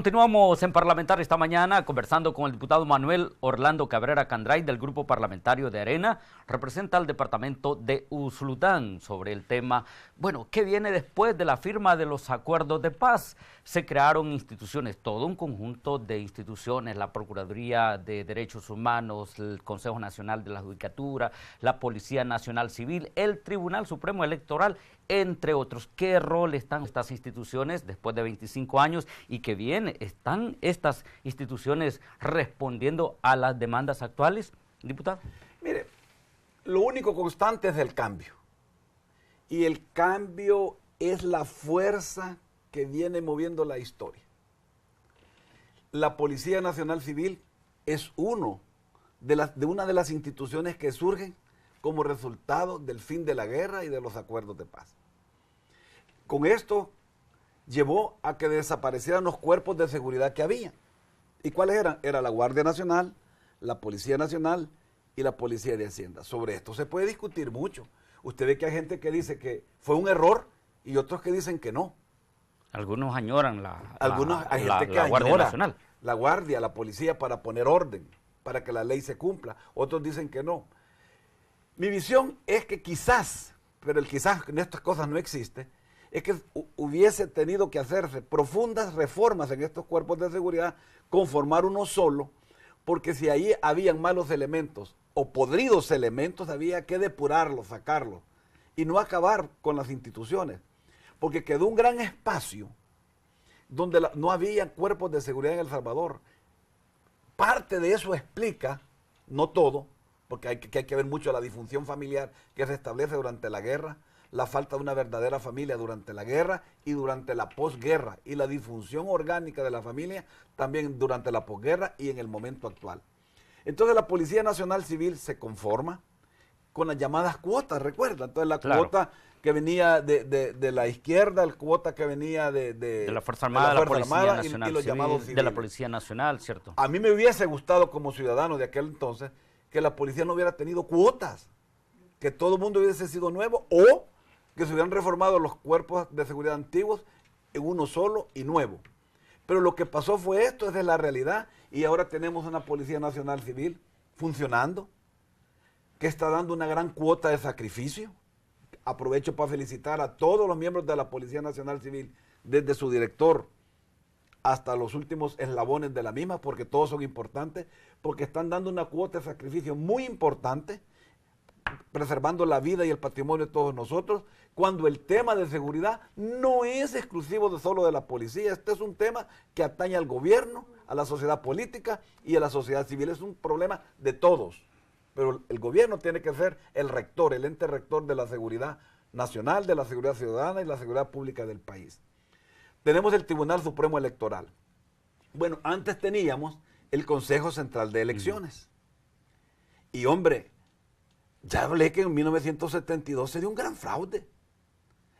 Continuamos en Parlamentar esta mañana conversando con el diputado Manuel Orlando Cabrera Candray del Grupo Parlamentario de Arena, representa al departamento de Usulután sobre el tema, bueno, ¿qué viene después de la firma de los acuerdos de paz? Se crearon instituciones, todo un conjunto de instituciones, la Procuraduría de Derechos Humanos, el Consejo Nacional de la Judicatura, la Policía Nacional Civil, el Tribunal Supremo Electoral, entre otros. ¿Qué rol están estas instituciones después de 25 años y qué bien están estas instituciones respondiendo a las demandas actuales, diputado? Mire, lo único constante es el cambio. Y el cambio es la fuerza que viene moviendo la historia. La Policía Nacional Civil es una de las instituciones que surgen como resultado del fin de la guerra y de los acuerdos de paz. Con esto llevó a que desaparecieran los cuerpos de seguridad que había. ¿Y cuáles eran? Era la Guardia Nacional, la Policía Nacional y la Policía de Hacienda. Sobre esto se puede discutir mucho. Usted ve que hay gente que dice que fue un error y otros que dicen que no. Algunos añoran hay gente que Guardia Nacional. La Guardia, la Policía para poner orden, para que la ley se cumpla. Otros dicen que no. Mi visión es que quizás, pero el quizás en estas cosas no existe, es que hubiese tenido que hacerse profundas reformas en estos cuerpos de seguridad, conformar uno solo, porque si ahí habían malos elementos o podridos elementos, había que depurarlos, sacarlos, y no acabar con las instituciones, porque quedó un gran espacio donde no había cuerpos de seguridad en El Salvador. Parte de eso explica, no todo, porque hay que ver mucho la disfunción familiar que se establece durante la guerra, la falta de una verdadera familia durante la guerra y durante la posguerra, y la disfunción orgánica de la familia también durante la posguerra y en el momento actual. Entonces la Policía Nacional Civil se conforma con las llamadas cuotas, ¿recuerda? Entonces la cuota que venía de la izquierda, la cuota que venía de la Fuerza Armada, de la Policía Nacional y los llamados civiles. De la Policía Nacional, ¿cierto? A mí me hubiese gustado como ciudadano de aquel entonces que la policía no hubiera tenido cuotas, que todo el mundo hubiese sido nuevo o que se hubieran reformado los cuerpos de seguridad antiguos en uno solo y nuevo. Pero lo que pasó fue esto, esa es la realidad, y ahora tenemos una Policía Nacional Civil funcionando, que está dando una gran cuota de sacrificio. Aprovecho para felicitar a todos los miembros de la Policía Nacional Civil, desde su director hasta los últimos eslabones de la misma, porque todos son importantes, porque están dando una cuota de sacrificio muy importante, preservando la vida y el patrimonio de todos nosotros, cuando el tema de seguridad no es exclusivo solo de la policía. Este es un tema que atañe al gobierno, a la sociedad política y a la sociedad civil. Es un problema de todos, pero el gobierno tiene que ser el rector, el ente rector de la seguridad nacional, de la seguridad ciudadana y la seguridad pública del país. Tenemos el Tribunal Supremo Electoral. Bueno, antes teníamos el Consejo Central de Elecciones. Y hombre, ya hablé que en 1972 se dio un gran fraude.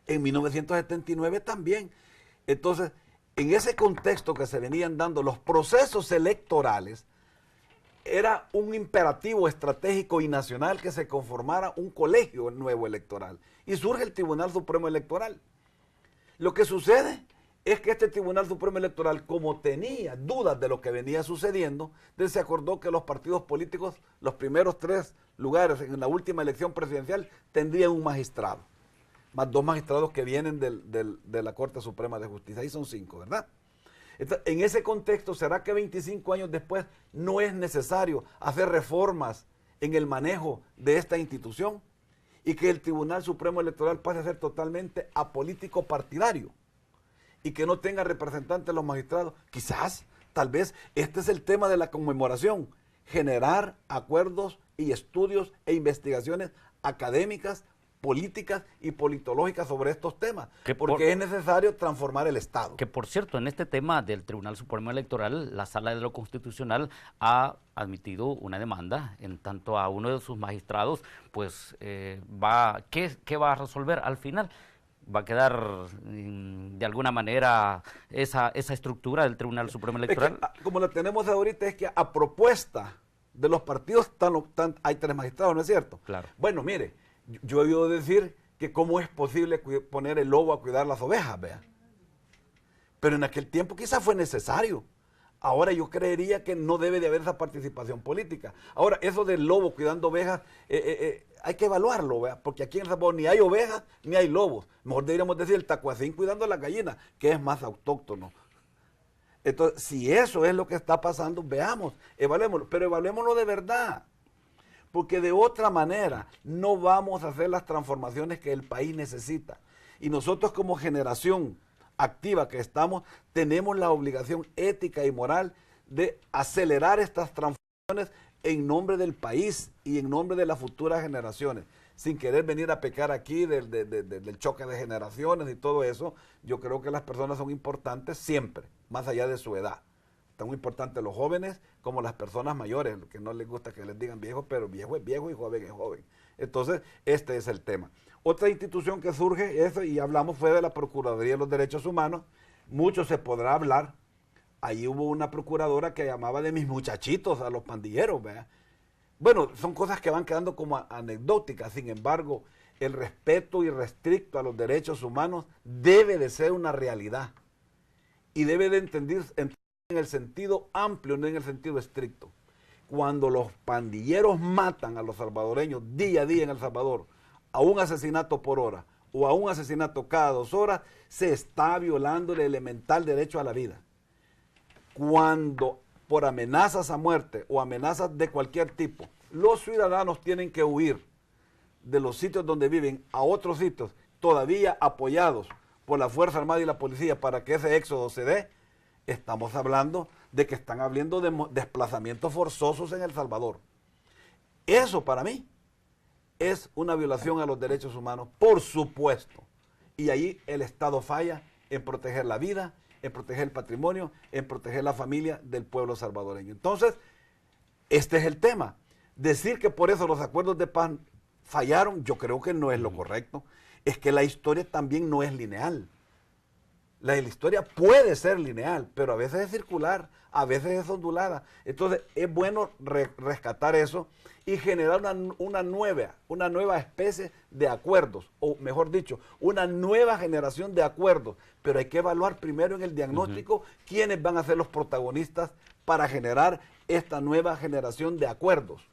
En 1979 también. Entonces, en ese contexto que se venían dando los procesos electorales, era un imperativo estratégico y nacional que se conformara un colegio nuevo electoral. Y surge el Tribunal Supremo Electoral. Lo que sucede es que este Tribunal Supremo Electoral, como tenía dudas de lo que venía sucediendo, se acordó que los partidos políticos, los primeros 3 lugares en la última elección presidencial, tendrían un magistrado, más 2 magistrados que vienen de la Corte Suprema de Justicia. Ahí son 5, ¿verdad? Entonces, en ese contexto, ¿será que 25 años después no es necesario hacer reformas en el manejo de esta institución? Y que el Tribunal Supremo Electoral pase a ser totalmente apolítico partidario y que no tenga representantes los magistrados. Quizás, tal vez, este es el tema de la conmemoración, generar acuerdos y estudios e investigaciones académicas, políticas y politológicas sobre estos temas, porque es necesario transformar el Estado. Que por cierto, en este tema del Tribunal Supremo Electoral, la Sala de lo Constitucional ha admitido una demanda en tanto a uno de sus magistrados, pues ¿qué va a resolver al final? ¿Va a quedar de alguna manera esa estructura del Tribunal Supremo Electoral? Es que, como la tenemos ahorita, es que a propuesta de los partidos hay 3 magistrados, ¿no es cierto? Claro. Bueno, mire, yo he oído decir que cómo es posible poner el lobo a cuidar las ovejas, vea. pero en aquel tiempo quizás fue necesario. Ahora yo creería que no debe de haber esa participación política. Ahora, eso del lobo cuidando ovejas, hay que evaluarlo, ¿verdad? Porque aquí en El Salvador ni hay ovejas ni hay lobos. Mejor deberíamos decir el tacuacín cuidando las gallinas, que es más autóctono. Entonces, si eso es lo que está pasando, veamos, evaluémoslo, pero evaluémoslo de verdad. Porque de otra manera no vamos a hacer las transformaciones que el país necesita. Y nosotros como generación activa que estamos, tenemos la obligación ética y moral de acelerar estas transformaciones en nombre del país y en nombre de las futuras generaciones. Sin querer venir a pecar aquí del choque de generaciones y todo eso, yo creo que las personas son importantes siempre, más allá de su edad. Tan importantes los jóvenes como las personas mayores, que no les gusta que les digan viejo, pero viejo es viejo y joven es joven. Entonces, este es el tema. Otra institución que surge, eso, y hablamos, fue de la Procuraduría de los Derechos Humanos. Mucho se podrá hablar. Ahí hubo una procuradora que llamaba de mis muchachitos a los pandilleros, ¿verdad? Bueno, son cosas que van quedando como anecdóticas. Sin embargo, el respeto irrestricto a los derechos humanos debe de ser una realidad. Y debe de entender en el sentido amplio, no en el sentido estricto. Cuando los pandilleros matan a los salvadoreños día a día en El Salvador, a un asesinato por hora o a un asesinato cada 2 horas, se está violando el elemental derecho a la vida. Cuando por amenazas a muerte o amenazas de cualquier tipo, los ciudadanos tienen que huir de los sitios donde viven a otros sitios, todavía apoyados por la Fuerza Armada y la Policía para que ese éxodo se dé, estamos hablando de que están hablando de desplazamientos forzosos en El Salvador. Eso para mí es una violación a los derechos humanos, por supuesto. Y ahí el Estado falla en proteger la vida, en proteger el patrimonio, en proteger la familia del pueblo salvadoreño. Entonces, este es el tema. Decir que por eso los acuerdos de paz fallaron, yo creo que no es lo correcto. Es que la historia también no es lineal. La historia puede ser lineal, pero a veces es circular, a veces es ondulada. Entonces, es bueno rescatar eso y generar una nueva especie de acuerdos, o mejor dicho, una nueva generación de acuerdos. Pero hay que evaluar primero en el diagnóstico quiénes van a ser los protagonistas para generar esta nueva generación de acuerdos.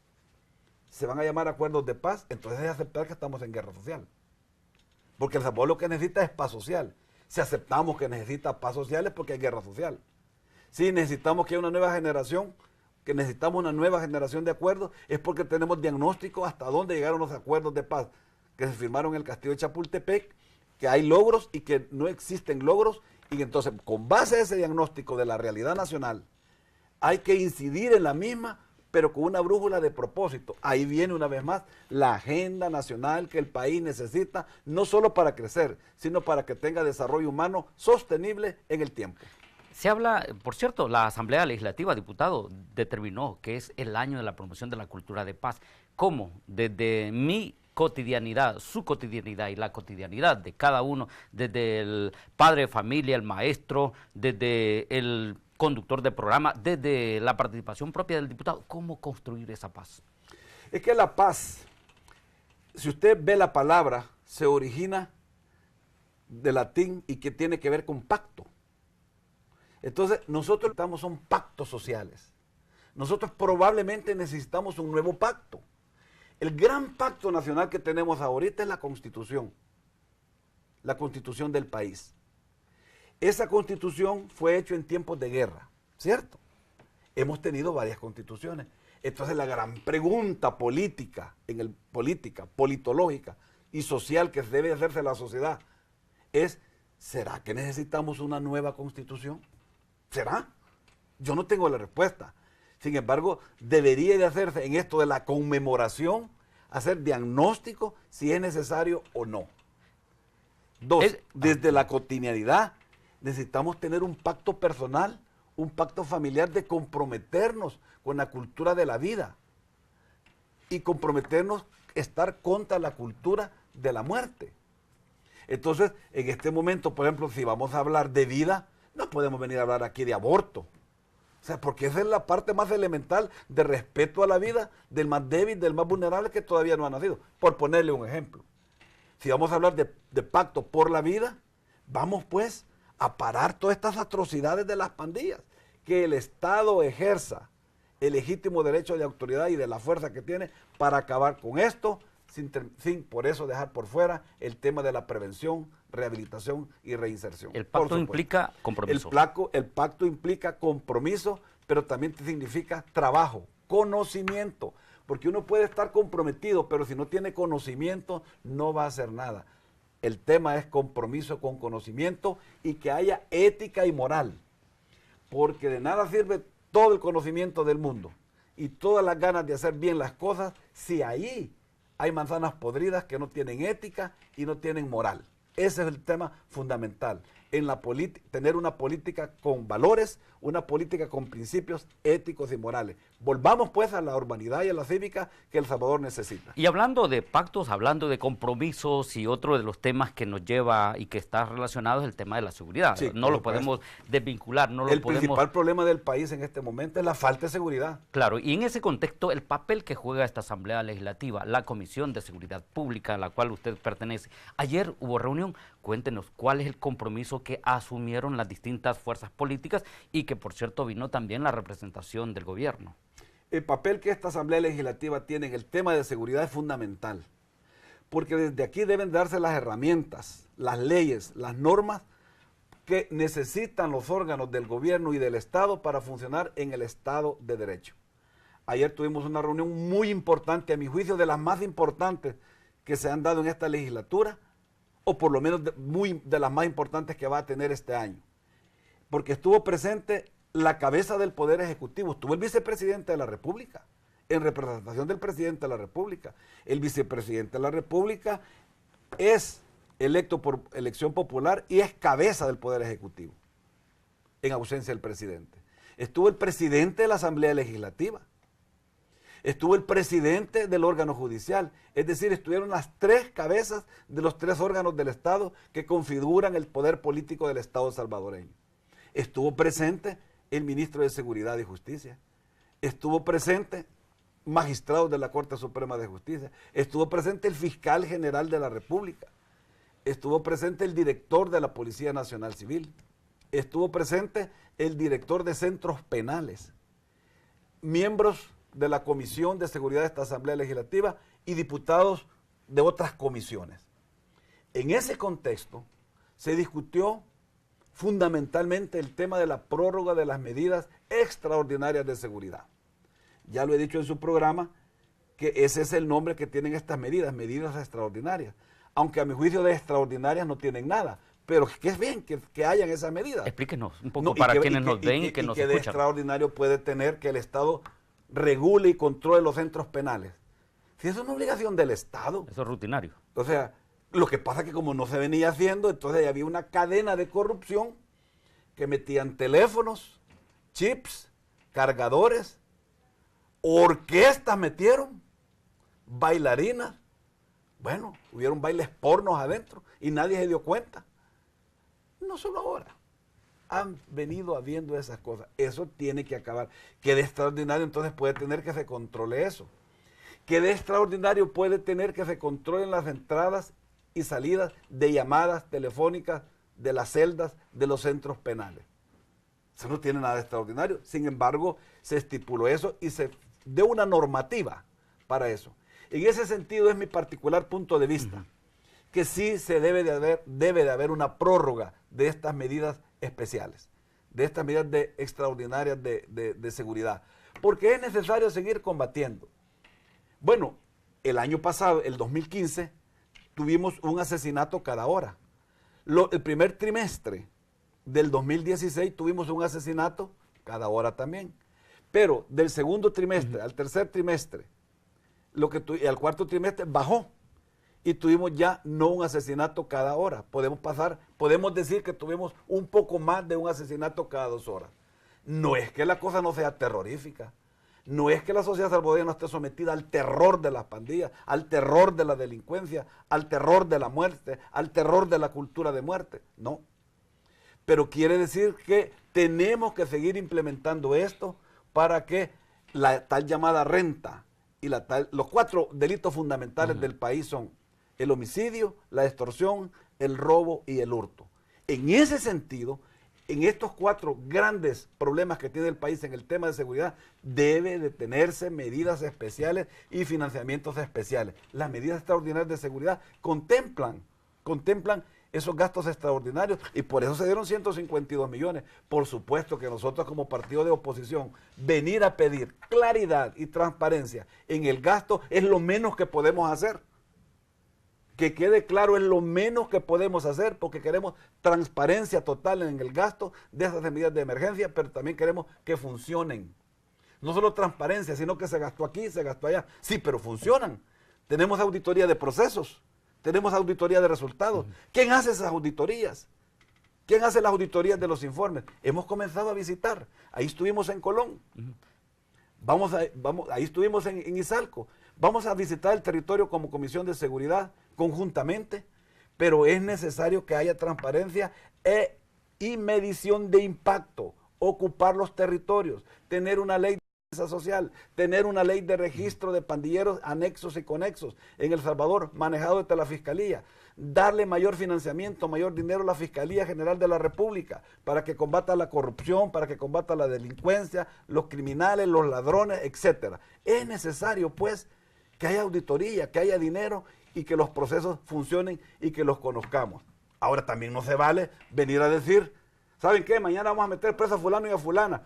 Se van a llamar acuerdos de paz, entonces es aceptar que estamos en guerra social. Porque El Salvador lo que necesita es paz social. Si aceptamos que necesita paz social es porque hay guerra social. Si necesitamos que haya una nueva generación, que necesitamos una nueva generación de acuerdos, es porque tenemos diagnóstico hasta dónde llegaron los acuerdos de paz que se firmaron en el Castillo de Chapultepec, que hay logros y que no existen logros, y entonces con base a ese diagnóstico de la realidad nacional, hay que incidir en la misma, pero con una brújula de propósito. Ahí viene una vez más la agenda nacional que el país necesita, no solo para crecer, sino para que tenga desarrollo humano sostenible en el tiempo. Se habla, por cierto, la Asamblea Legislativa, diputado, determinó que es el año de la promoción de la cultura de paz. ¿Cómo? Desde mi cotidianidad, su cotidianidad y la cotidianidad de cada uno, desde el padre de familia, el maestro, desde el conductor de programa, desde la participación propia del diputado, ¿cómo construir esa paz? Es que la paz, si usted ve la palabra, se origina de latín y que tiene que ver con pacto. Entonces, nosotros necesitamos son pactos sociales. Nosotros probablemente necesitamos un nuevo pacto. El gran pacto nacional que tenemos ahorita es la Constitución del país. Esa Constitución fue hecha en tiempos de guerra, ¿cierto? Hemos tenido varias constituciones. Entonces, la gran pregunta política, politológica y social que debe hacerse la sociedad es, ¿será que necesitamos una nueva Constitución? ¿Será? Yo no tengo la respuesta. Sin embargo, debería de hacerse en esto de la conmemoración, hacer diagnóstico si es necesario o no. 2, desde la cotidianidad necesitamos tener un pacto personal, un pacto familiar de comprometernos con la cultura de la vida y comprometernos a estar contra la cultura de la muerte. Entonces, en este momento, por ejemplo, si vamos a hablar de vida, no podemos venir a hablar aquí de aborto. O sea, porque esa es la parte más elemental de respeto a la vida del más débil, del más vulnerable que todavía no ha nacido. Por ponerle un ejemplo. Si vamos a hablar de pacto por la vida, vamos pues a parar todas estas atrocidades de las pandillas, que el Estado ejerza el legítimo derecho de autoridad y de la fuerza que tiene para acabar con esto, sin por eso dejar por fuera el tema de la prevención, rehabilitación y reinserción. El pacto implica compromiso. El pacto implica compromiso, pero también significa trabajo, conocimiento, porque uno puede estar comprometido, pero si no tiene conocimiento no va a hacer nada. El tema es compromiso con conocimiento y que haya ética y moral, porque de nada sirve todo el conocimiento del mundo y todas las ganas de hacer bien las cosas si ahí hay manzanas podridas que no tienen ética y no tienen moral. Ese es el tema fundamental. En la tener una política con valores, una política con principios éticos y morales. Volvamos pues a la urbanidad y a la cívica que El Salvador necesita. Y hablando de pactos, hablando de compromisos, y otro de los temas que nos lleva y que está relacionado es el tema de la seguridad. Sí, no lo podemos desvincular, no lo el podemos... principal problema del país en este momento es la falta de seguridad. Claro, y en ese contexto el papel que juega esta Asamblea Legislativa, la Comisión de Seguridad Pública a la cual usted pertenece. Ayer hubo reunión, cuéntenos cuál es el compromiso que asumieron las distintas fuerzas políticas y que por cierto vino también la representación del gobierno. El papel que esta Asamblea Legislativa tiene en el tema de seguridad es fundamental, porque desde aquí deben darse las herramientas, las leyes, las normas que necesitan los órganos del gobierno y del Estado para funcionar en el Estado de Derecho. Ayer tuvimos una reunión muy importante, a mi juicio de las más importantes que se han dado en esta legislatura, o por lo menos de las más importantes que va a tener este año, porque estuvo presente la cabeza del Poder Ejecutivo, estuvo el vicepresidente de la República, en representación del presidente de la República. El vicepresidente de la República es electo por elección popular y es cabeza del Poder Ejecutivo, en ausencia del presidente. Estuvo el presidente de la Asamblea Legislativa, estuvo el presidente del órgano judicial, es decir, estuvieron las tres cabezas de los tres órganos del Estado que configuran el poder político del Estado salvadoreño. Estuvo presente el ministro de Seguridad y Justicia, estuvo presente magistrados de la Corte Suprema de Justicia, estuvo presente el fiscal general de la República, estuvo presente el director de la Policía Nacional Civil, estuvo presente el director de centros penales, miembros de la Comisión de Seguridad de esta Asamblea Legislativa y diputados de otras comisiones. En ese contexto se discutió fundamentalmente el tema de la prórroga de las medidas extraordinarias de seguridad. Ya lo he dicho en su programa que ese es el nombre que tienen estas medidas, medidas extraordinarias, aunque a mi juicio de extraordinarias no tienen nada, pero que es bien que hayan esas medidas. Explíquenos un poco para quienes nos ven y que nos escuchan. De extraordinario puede tener que el Estado regule y controle los centros penales. Si eso es una obligación del Estado. Eso es rutinario. O sea, lo que pasa es que como no se venía haciendo, entonces había una cadena de corrupción que metían teléfonos, chips, cargadores, orquestas metieron, bailarinas. Bueno, hubieron bailes pornos adentro y nadie se dio cuenta. No solo ahora. Han venido habiendo esas cosas. Eso tiene que acabar. ¿Qué de extraordinario entonces puede tener que se controle eso? ¿Qué de extraordinario puede tener que se controlen las entradas y salidas de llamadas telefónicas de las celdas de los centros penales? Eso no tiene nada de extraordinario. Sin embargo, se estipuló eso y se dio una normativa para eso. En ese sentido es mi particular punto de vista, que sí se debe de haber una prórroga de estas medidas especiales, de estas medidas extraordinarias de seguridad, porque es necesario seguir combatiendo. Bueno, el año pasado, el 2015, tuvimos un asesinato cada hora. El primer trimestre del 2016 tuvimos un asesinato cada hora también, pero del segundo trimestre al tercer trimestre, al cuarto trimestre bajó. Y tuvimos ya no un asesinato cada hora. Podemos decir que tuvimos un poco más de un asesinato cada 2 horas. No es que la cosa no sea terrorífica. No es que la sociedad salvadoreña esté sometida al terror de las pandillas, al terror de la delincuencia, al terror de la muerte, al terror de la cultura de muerte. No. Pero quiere decir que tenemos que seguir implementando esto para que la tal llamada renta y los 4 delitos fundamentales del país son el homicidio, la extorsión, el robo y el hurto. En ese sentido, en estos 4 grandes problemas que tiene el país en el tema de seguridad, debe de tenerse medidas especiales y financiamientos especiales. Las medidas extraordinarias de seguridad contemplan esos gastos extraordinarios y por eso se dieron 152 millones. Por supuesto que nosotros como partido de oposición, venir a pedir claridad y transparencia en el gasto es lo menos que podemos hacer. Que quede claro, es lo menos que podemos hacer porque queremos transparencia total en el gasto de esas medidas de emergencia, pero también queremos que funcionen. No solo transparencia, sino que se gastó aquí, se gastó allá. Sí, pero funcionan. Tenemos auditoría de procesos, tenemos auditoría de resultados. ¿Quién hace esas auditorías? ¿Quién hace las auditorías de los informes? Hemos comenzado a visitar. Ahí estuvimos en Colón. Ahí estuvimos en Izalco. Vamos a visitar el territorio como Comisión de Seguridad conjuntamente, pero es necesario que haya transparencia y medición de impacto, ocupar los territorios, tener una ley de defensa social, tener una ley de registro de pandilleros anexos y conexos en El Salvador, manejado desde la Fiscalía, darle mayor financiamiento, mayor dinero a la Fiscalía General de la República para que combata la corrupción, para que combata la delincuencia, los criminales, los ladrones, etcétera. Es necesario, pues, que haya auditoría, que haya dinero y que los procesos funcionen y que los conozcamos. Ahora también no se vale venir a decir, ¿saben qué? Mañana vamos a meter presa a fulano y a fulana.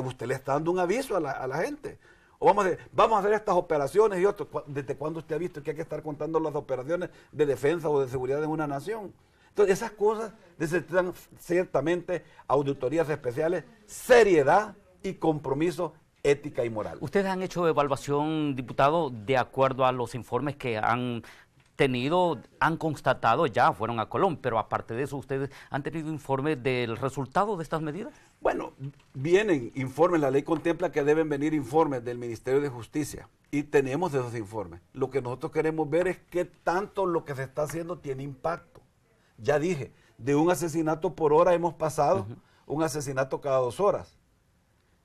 Usted le está dando un aviso a la gente. O vamos a hacer estas operaciones y otros. ¿Desde cuándo usted ha visto que hay que estar contando las operaciones de defensa o de seguridad en una nación? Entonces esas cosas necesitan ciertamente auditorías especiales, seriedad y compromiso ética y moral. ¿Ustedes han hecho evaluación, diputado, de acuerdo a los informes que han tenido, han constatado, ya fueron a Colón, pero aparte de eso, ¿ustedes han tenido informes del resultado de estas medidas? Bueno, vienen informes, la ley contempla que deben venir informes del Ministerio de Justicia y tenemos esos informes. Lo que nosotros queremos ver es qué tanto lo que se está haciendo tiene impacto. Ya dije, de un asesinato por hora hemos pasado un asesinato cada 2 horas.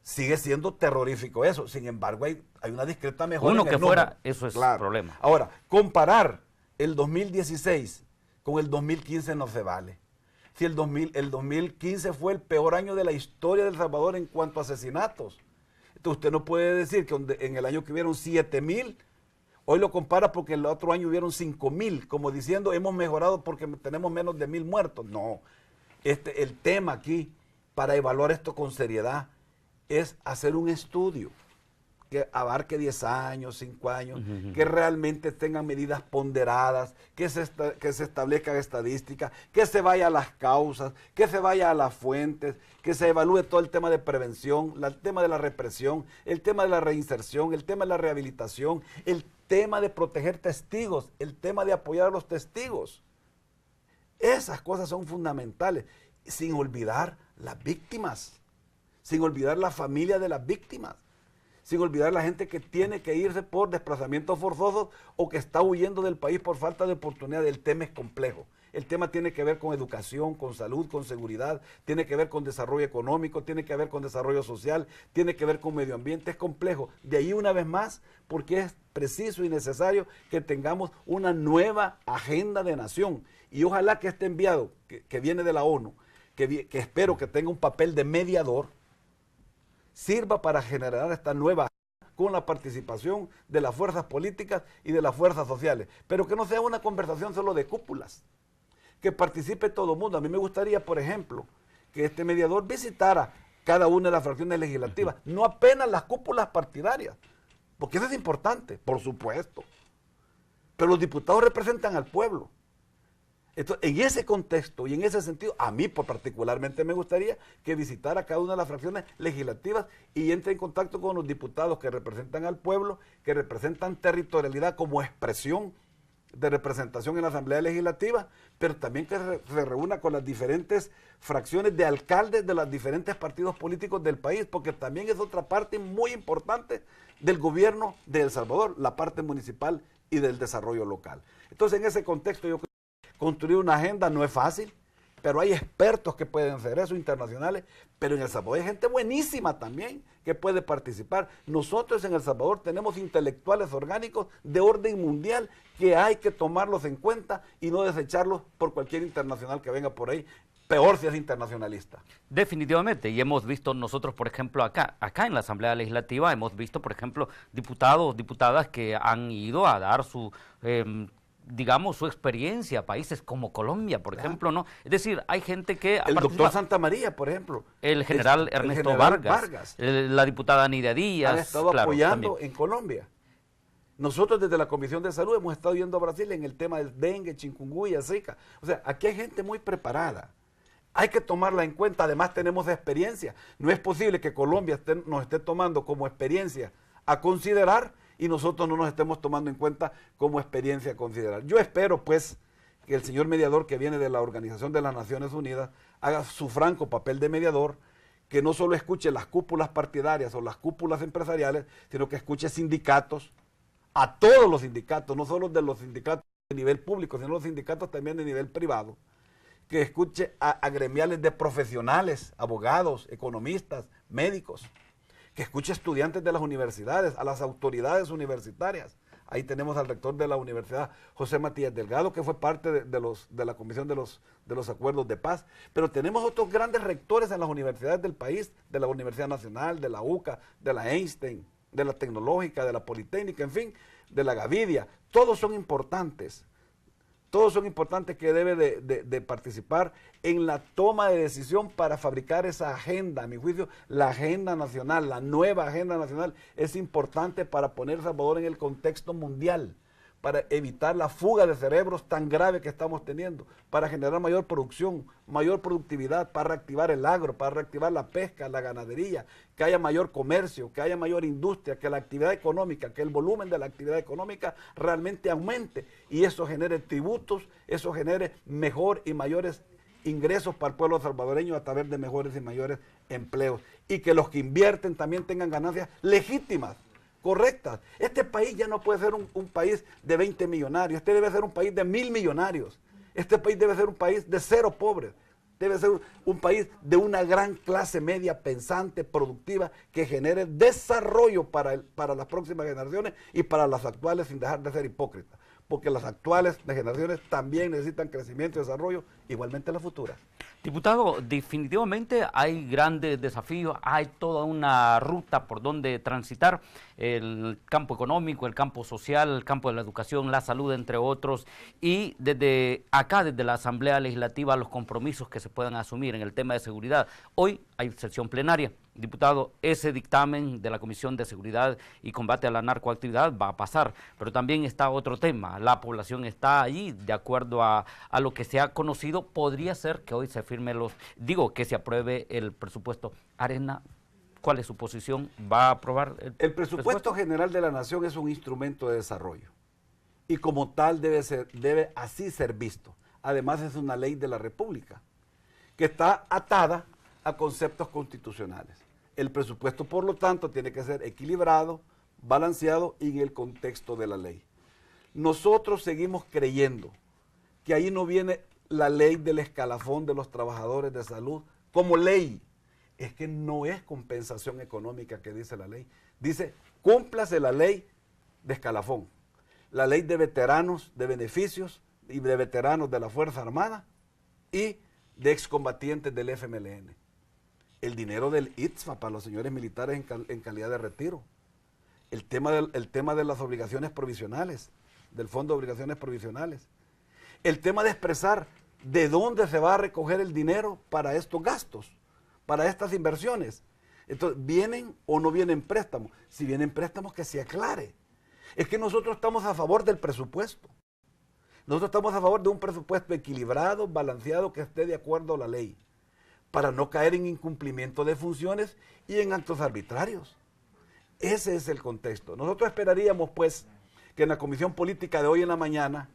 Sigue siendo terrorífico eso, sin embargo hay una discreta mejora. Uno que fuera, eso es el problema. Ahora, comparar el 2016 con el 2015 no se vale. Si el 2015 fue el peor año de la historia de El Salvador en cuanto a asesinatos, entonces usted no puede decir que en el año que hubieron 7,000, hoy lo compara porque el otro año hubieron 5,000, como diciendo hemos mejorado porque tenemos menos de 1,000 muertos. No, el tema aquí, para evaluar esto con seriedad, es hacer un estudio que abarque 10 años, 5 años, que realmente tengan medidas ponderadas, que se establezcan estadísticas, que se vaya a las causas, que se vaya a las fuentes, que se evalúe todo el tema de prevención, el tema de la represión, el tema de la reinserción, el tema de la rehabilitación, el tema de proteger testigos, el tema de apoyar a los testigos. Esas cosas son fundamentales, sin olvidar las víctimas, sin olvidar la familia de las víctimas, sin olvidar la gente que tiene que irse por desplazamientos forzosos o que está huyendo del país por falta de oportunidad. El tema es complejo. El tema tiene que ver con educación, con salud, con seguridad, tiene que ver con desarrollo económico, tiene que ver con desarrollo social, tiene que ver con medio ambiente, es complejo. De ahí una vez más, porque es preciso y necesario que tengamos una nueva agenda de nación. Y ojalá que este enviado que viene de la ONU, que espero que tenga un papel de mediador, sirva para generar esta nueva con la participación de las fuerzas políticas y de las fuerzas sociales, pero que no sea una conversación solo de cúpulas, que participe todo el mundo. A mí me gustaría, por ejemplo, que este mediador visitara cada una de las fracciones legislativas, no apenas las cúpulas partidarias, porque eso es importante, por supuesto, pero los diputados representan al pueblo. Entonces, en ese contexto y en ese sentido, a mí particularmente me gustaría que visitara cada una de las fracciones legislativas y entre en contacto con los diputados que representan al pueblo, que representan territorialidad como expresión de representación en la Asamblea Legislativa, pero también que se reúna con las diferentes fracciones de alcaldes de los diferentes partidos políticos del país, porque también es otra parte muy importante del gobierno de El Salvador, la parte municipal y del desarrollo local. Entonces, en ese contexto yo creo que construir una agenda no es fácil, pero hay expertos que pueden hacer eso, internacionales, pero en El Salvador hay gente buenísima también que puede participar. Nosotros en El Salvador tenemos intelectuales orgánicos de orden mundial que hay que tomarlos en cuenta y no desecharlos por cualquier internacional que venga por ahí. peor si es internacionalista. Definitivamente, y hemos visto nosotros, por ejemplo, acá en la Asamblea Legislativa, hemos visto, por ejemplo, diputados, diputadas que han ido a dar su, digamos, su experiencia a países como Colombia, por ejemplo, ¿no? Es decir, hay gente que... El doctor Santa María, por ejemplo. El general Ernesto general Vargas. La diputada Nidia Díaz. Han estado claro, apoyando también. en Colombia. Nosotros desde la Comisión de Salud hemos estado yendo a Brasil en el tema del dengue, chikungunya, zika. O sea, aquí hay gente muy preparada. Hay que tomarla en cuenta, además tenemos experiencia. No es posible que Colombia nos esté tomando como experiencia a considerar y nosotros no nos estemos tomando en cuenta como experiencia a considerar. Yo espero pues que el señor mediador que viene de la Organización de las Naciones Unidas haga su franco papel de mediador, que no solo escuche las cúpulas partidarias o las cúpulas empresariales, sino que escuche sindicatos, a todos los sindicatos, no solo de los sindicatos de nivel público, sino los sindicatos también de nivel privado, que escuche a gremiales de profesionales, abogados, economistas, médicos, que escuche estudiantes de las universidades, a las autoridades universitarias. Ahí tenemos al rector de la Universidad, José Matías Delgado, que fue parte de la Comisión de los Acuerdos de Paz. Pero tenemos otros grandes rectores en las universidades del país, de la Universidad Nacional, de la UCA, de la Einstein, de la Tecnológica, de la Politécnica, en fin, de la Gavidia. Todos son importantes. Todos son importantes que debe de participar en la toma de decisión para fabricar esa agenda. A mi juicio, la agenda nacional, la nueva agenda nacional es importante para poner a El Salvador en el contexto mundial, para evitar la fuga de cerebros tan grave que estamos teniendo, para generar mayor producción, mayor productividad, para reactivar el agro, para reactivar la pesca, la ganadería, que haya mayor comercio, que haya mayor industria, que la actividad económica, que el volumen de la actividad económica realmente aumente y eso genere tributos, eso genere mejor y mayores ingresos para el pueblo salvadoreño a través de mejores y mayores empleos y que los que invierten también tengan ganancias legítimas, correctas. Este país ya no puede ser un país de 20 millonarios, este debe ser un país de 1000 millonarios, este país debe ser un país de 0 pobres, debe ser un país de una gran clase media pensante, productiva, que genere desarrollo para las próximas generaciones y para las actuales sin dejar de ser hipócritas, porque las actuales generaciones también necesitan crecimiento y desarrollo, igualmente las futuras. Diputado, definitivamente hay grandes desafíos, hay toda una ruta por donde transitar, el campo económico, el campo social, el campo de la educación, la salud, entre otros, y desde acá, desde la Asamblea Legislativa, los compromisos que se puedan asumir en el tema de seguridad. Hoy hay sesión plenaria. Diputado, ese dictamen de la Comisión de Seguridad y Combate a la Narcoactividad va a pasar, pero también está otro tema, la población está ahí, de acuerdo a lo que se ha conocido, podría ser que hoy se firme que se apruebe el presupuesto. Arena, ¿cuál es su posición? ¿Va a aprobar el presupuesto general de la Nación? Es un instrumento de desarrollo y como tal debe así ser visto. Además es una ley de la República que está atada a conceptos constitucionales. El presupuesto, por lo tanto, tiene que ser equilibrado, balanceado y en el contexto de la ley. Nosotros seguimos creyendo que ahí no viene la ley del escalafón de los trabajadores de salud como ley. Es que no es compensación económica que dice la ley. Dice, cúmplase la ley de escalafón, la ley de veteranos de beneficios y de veteranos de la Fuerza Armada y de excombatientes del FMLN. El dinero del ITSFA para los señores militares en calidad de retiro. El tema de las obligaciones provisionales, del Fondo de Obligaciones Provisionales. El tema de expresar de dónde se va a recoger el dinero para estos gastos, para estas inversiones. Entonces, ¿vienen o no vienen préstamos? Si vienen préstamos, que se aclare. Es que nosotros estamos a favor del presupuesto. Nosotros estamos a favor de un presupuesto equilibrado, balanceado, que esté de acuerdo a la ley, para no caer en incumplimiento de funciones y en actos arbitrarios. Ese es el contexto. Nosotros esperaríamos, pues, que en la Comisión Política de hoy en la mañana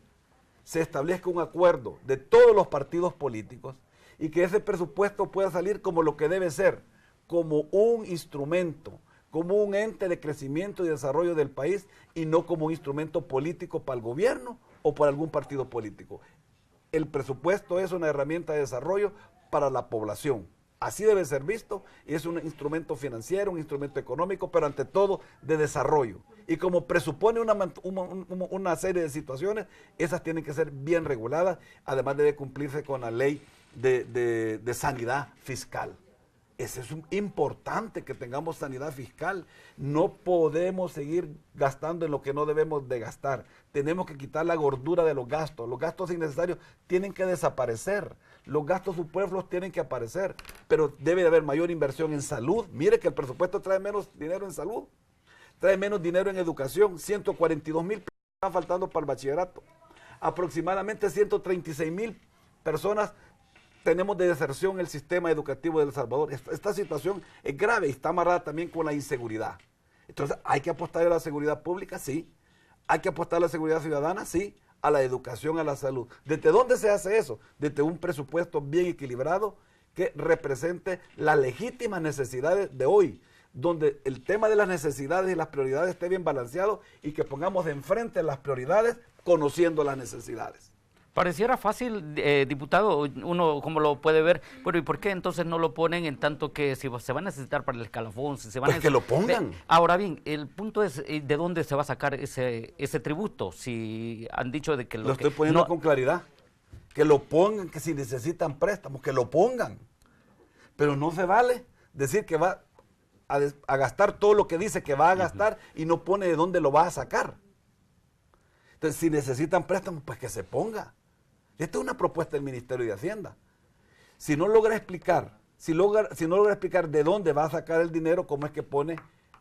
se establezca un acuerdo de todos los partidos políticos y que ese presupuesto pueda salir como lo que debe ser, como un instrumento, como un ente de crecimiento y desarrollo del país y no como un instrumento político para el gobierno o para algún partido político. El presupuesto es una herramienta de desarrollo para la población. Así debe ser visto y es un instrumento financiero, un instrumento económico, pero ante todo de desarrollo. Y como presupone una serie de situaciones, esas tienen que ser bien reguladas, además debe cumplirse con la ley de sanidad fiscal. Eso es importante, que tengamos sanidad fiscal. No podemos seguir gastando en lo que no debemos de gastar. Tenemos que quitar la gordura de los gastos. Los gastos innecesarios tienen que desaparecer. Los gastos superfluos tienen que aparecer. Pero debe de haber mayor inversión en salud. Mire que el presupuesto trae menos dinero en salud. Trae menos dinero en educación. 142,000 están faltando para el bachillerato. Aproximadamente 136,000 personas tenemos de deserción en el sistema educativo de El Salvador. Esta situación es grave y está amarrada también con la inseguridad. Entonces, ¿hay que apostar a la seguridad pública? Sí. ¿Hay que apostar a la seguridad ciudadana? Sí. A la educación, a la salud. ¿Desde dónde se hace eso? Desde un presupuesto bien equilibrado que represente las legítimas necesidades de hoy, donde el tema de las necesidades y las prioridades esté bien balanceado y que pongamos de enfrente las prioridades conociendo las necesidades. Pareciera fácil, diputado, uno como lo puede ver, pero ¿y por qué entonces no lo ponen en tanto que si se va a necesitar para el escalafón, si se va a pues que lo pongan? Ahora bien, el punto es ¿de dónde se va a sacar ese tributo? Si han dicho de que lo estoy poniendo con claridad, que lo pongan, que si necesitan préstamos, que lo pongan, pero no se vale decir que va a gastar todo lo que dice que va a gastar y no pone de dónde lo va a sacar. Entonces, si necesitan préstamos, pues que se ponga. Esta es una propuesta del Ministerio de Hacienda. Si no logra explicar, si no logra explicar de dónde va a sacar el dinero, cómo es que pone,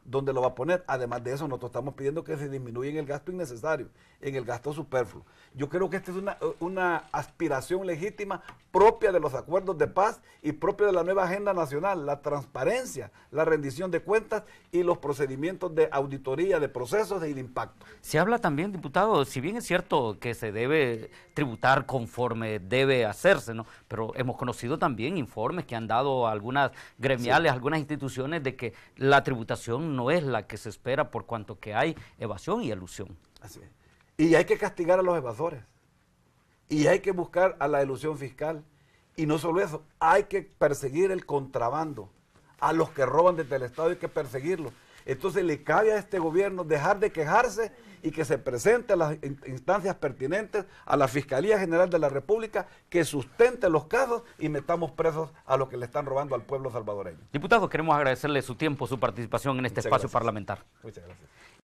dónde lo va a poner. Además de eso, nosotros estamos pidiendo que se disminuya en el gasto innecesario, en el gasto superfluo. Yo creo que esta es una aspiración legítima propia de los acuerdos de paz y propia de la nueva agenda nacional, la transparencia, la rendición de cuentas y los procedimientos de auditoría de procesos y de impacto. Se habla también, diputado, si bien es cierto que se debe tributar conforme debe hacerse, ¿no? Pero hemos conocido también informes que han dado algunas gremiales, sí, algunas instituciones, de que la tributación no es la que se espera por cuanto que hay evasión y elusión. Así es. Y hay que castigar a los evasores. Y hay que buscar a la elusión fiscal. Y no solo eso, hay que perseguir el contrabando. A los que roban desde el Estado hay que perseguirlos. Entonces le cabe a este gobierno dejar de quejarse y que se presente a las instancias pertinentes, a la Fiscalía General de la República, que sustente los casos y metamos presos a los que le están robando al pueblo salvadoreño. Diputado, queremos agradecerle su tiempo, su participación en este espacio parlamentario. Muchas gracias.